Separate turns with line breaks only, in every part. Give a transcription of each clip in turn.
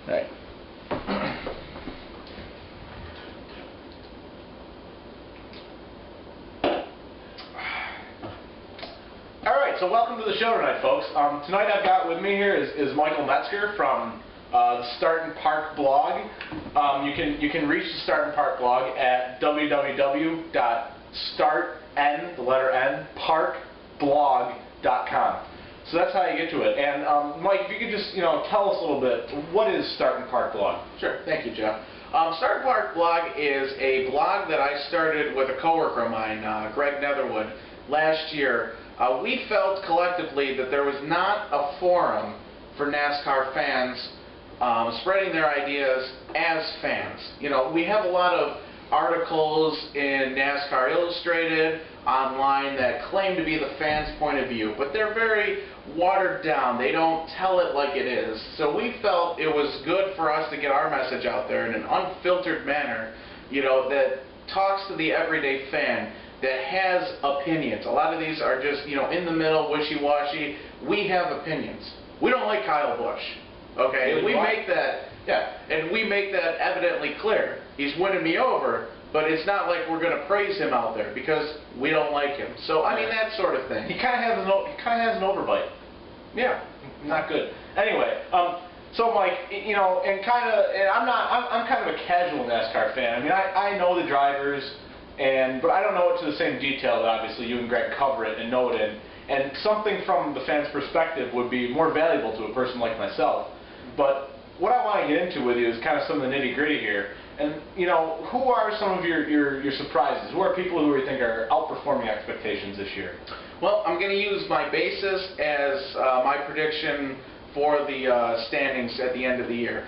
Right. Alright, so welcome to the show tonight, folks. Tonight I've got with me here is Michael Metzger from the Startin' Park blog. You can reach the Startin' Park blog at www.startnparkblog.com. So that's how you get to it. And Mike, if you could just tell us a little bit, what is Startin' Park blog?
Sure, thank you, Jeff. Startin' Park blog is a blog that I started with a coworker of mine, Greg Netherwood, last year. We felt collectively that there was not a forum for NASCAR fans spreading their ideas as fans. We have a lot of articles in NASCAR Illustrated online that claim to be the fans' point of view, but they're very watered down. They don't tell it like it is. So we felt it was good for us to get our message out there in an unfiltered manner, that talks to the everyday fan, that has opinions. A lot of these are just, in the middle, wishy-washy. We have opinions. We don't like Kyle Busch, okay? And we make that, and we make that evidently clear. He's winning me over, but it's not like we're going to praise him out there because we don't like him. So I mean, that sort of thing.
He kind of has an overbite.
Yeah,
not good. Anyway, so Mike, and I'm kind of a casual NASCAR fan. I mean, I know the drivers. But I don't know it to the same detail that obviously you and Greg cover it and know it in. And something from the fan's perspective would be more valuable to a person like myself. But what I want to get into with you is kind of some of the nitty-gritty here. And, who are some of your surprises? Who are people who you think are outperforming expectations this year?
Well, I'm going to use my basis as my prediction for the standings at the end of the year.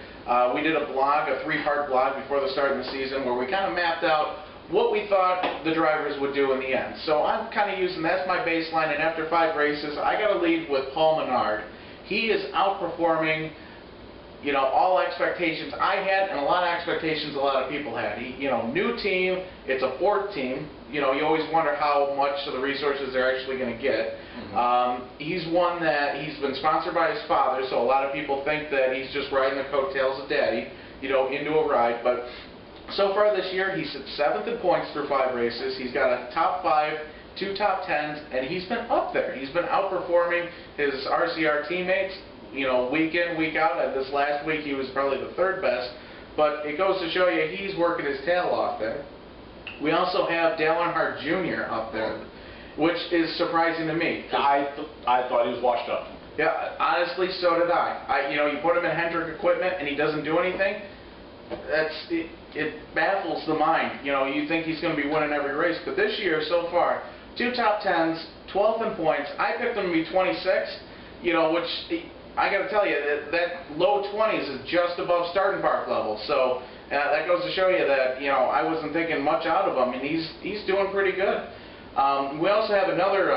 We did a blog, a 3-part blog before the start of the season where we kind of mapped out what we thought the drivers would do in the end. So I'm kind of using, that's my baseline, and after 5 races, I got to lead with Paul Menard. He is outperforming, all expectations I had and a lot of expectations a lot of people had. He, new team, it's a 4th team. You always wonder how much of the resources they're actually going to get. He's one that he's been sponsored by his father, so a lot of people think that he's just riding the coattails of daddy, into a ride, but so far this year, he's at 7th in points through 5 races. He's got a top 5, 2 top 10s, and he's been up there. He's been outperforming his RCR teammates, week in, week out. This last week, he was probably the 3rd best. But it goes to show you he's working his tail off there. We also have Dale Earnhardt Jr. up there, which is surprising to me.
I thought he was washed up.
Yeah, honestly, so did I. You put him in Hendrick equipment, and he doesn't do anything. It baffles the mind. You think he's going to be winning every race, but this year so far, 2 top 10s, 12th in points. I picked him to be 26th, which I got to tell you that low 20s is just above Startin' Park level. So that goes to show you that I wasn't thinking much out of him, and he's doing pretty good. We also have another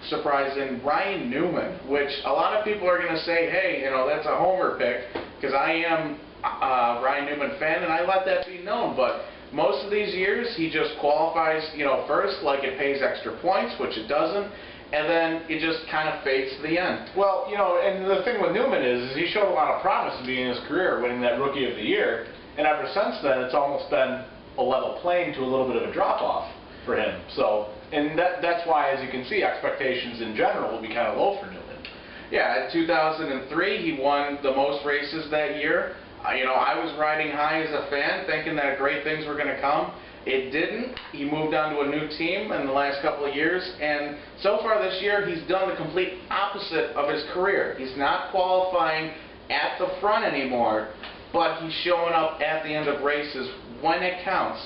surprise in Ryan Newman, which a lot of people are going to say, hey, that's a homer pick, because I am Ryan Newman fan, and I let that be known, but most of these years he just qualifies, first, like it pays extra points, which it doesn't, and then it just kind of fades to the end.
Well, and the thing with Newman is he showed a lot of promise at the beginning of his career, winning that Rookie of the Year, and ever since then it's almost been a level playing to a little bit of a drop-off for him. So, and that's why, as you can see, expectations in general will be kind of low for Newman.
Yeah, in 2003 he won the most races that year. I was riding high as a fan, thinking that great things were going to come. It didn't. He moved on to a new team in the last couple of years, and so far this year, he's done the complete opposite of his career. He's not qualifying at the front anymore, but he's showing up at the end of races when it counts.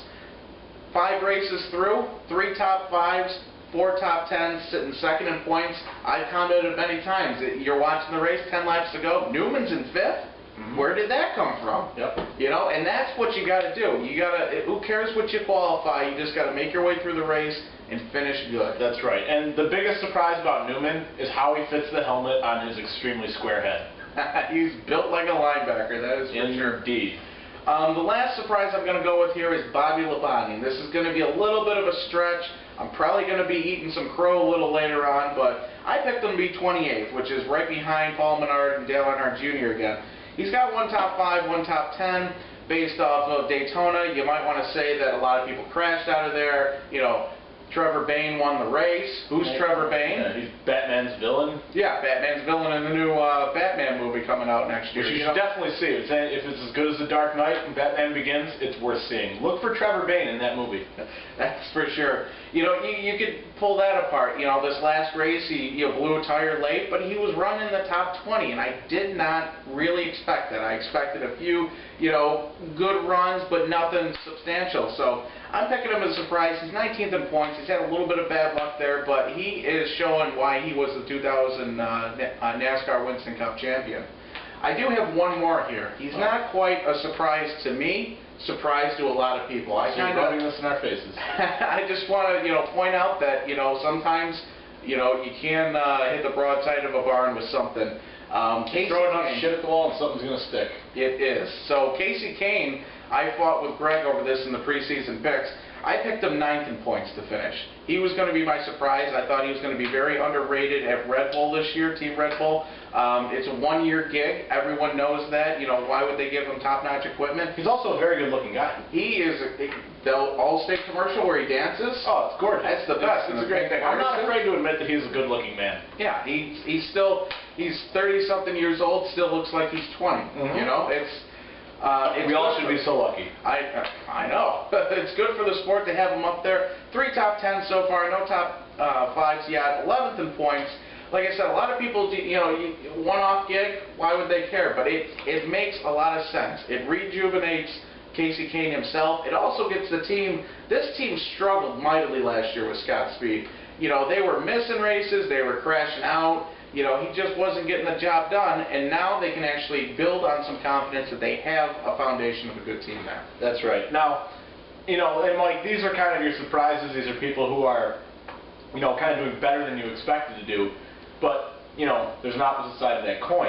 5 races through, 3 top 5s, 4 top 10s, sitting 2nd in points. I've counted it many times. You're watching the race, 10 laps to go. Newman's in 5th. Where did that come from?
Yep.
And that's what you got to do. Who cares what you qualify? You just got to make your way through the race and finish good.
That's right. And the biggest surprise about Newman is how he fits the helmet on his extremely square head.
He's built like a linebacker, that is for sure.
Indeed.
The last surprise I'm going to go with here is Bobby Labonte. This is going to be a little bit of a stretch. I'm probably going to be eating some crow a little later on, but I picked him to be 28th, which is right behind Paul Menard and Dale Earnhardt Jr. again. He's got one top 5, one top 10 based off of Daytona. You might want to say that a lot of people crashed out of there. You know, Trevor Bayne won the race. Who's Trevor Bayne?
He's Batman's villain.
Yeah, Batman's villain in the new Batman movie coming out next year.
Which you should definitely see. If it's as good as The Dark Knight and Batman Begins, it's worth seeing. Look for Trevor Bayne in that movie.
That's for sure. You know, you could pull that apart. You know, this last race, he blew a tire late, but he was running the top 20, and I did not really expect that. I expected a few, you know, good runs, but nothing substantial. So I'm picking him as a surprise. He's 19th in points. He's had a little bit of bad luck there, but he is showing why he was the 2000 NASCAR Winston Cup champion. I do have one more here. He's not quite a surprise to me, surprise to a lot of people.
So you're rubbing this in our faces.
I just want to, you know, point out that, you know, sometimes, you know, you can hit the broadside of a barn with something.
Throw enough shit at the wall and something's going to stick.
It is. So Casey Kane, I fought with Greg over this in the preseason picks. I picked him 9th in points to finish. He was going to be my surprise. I thought he was going to be very underrated at Red Bull this year, Team Red Bull. It's a one-year gig. Everyone knows that. You know, why would they give him top-notch equipment?
He's also a very good-looking guy.
He is the All-State commercial where he dances.
Oh, it's gorgeous.
That's the best.
It's a great thing. I'm not afraid to admit that he's a good-looking man.
Yeah, he's 30-something years old. Still looks like he's 20.
Mm-hmm.
You know,
we all should be so lucky.
I know. It's good for the sport to have him up there. 3 top 10s so far, no top 5s yet. 11th in points. Like I said, a lot of people, you know, one-off gig, why would they care? But it makes a lot of sense. It rejuvenates Casey Kane himself. It also gets the team. This team struggled mightily last year with Scott Speed. You know, they were missing races. They were crashing out. You know, he just wasn't getting the job done, and now they can actually build on some confidence that they have a foundation of a good team there.
That's right. Now, you know, and Mike, these are kind of your surprises. These are people who are, you know, kind of doing better than you expected to do. But, you know, there's an opposite side of that coin.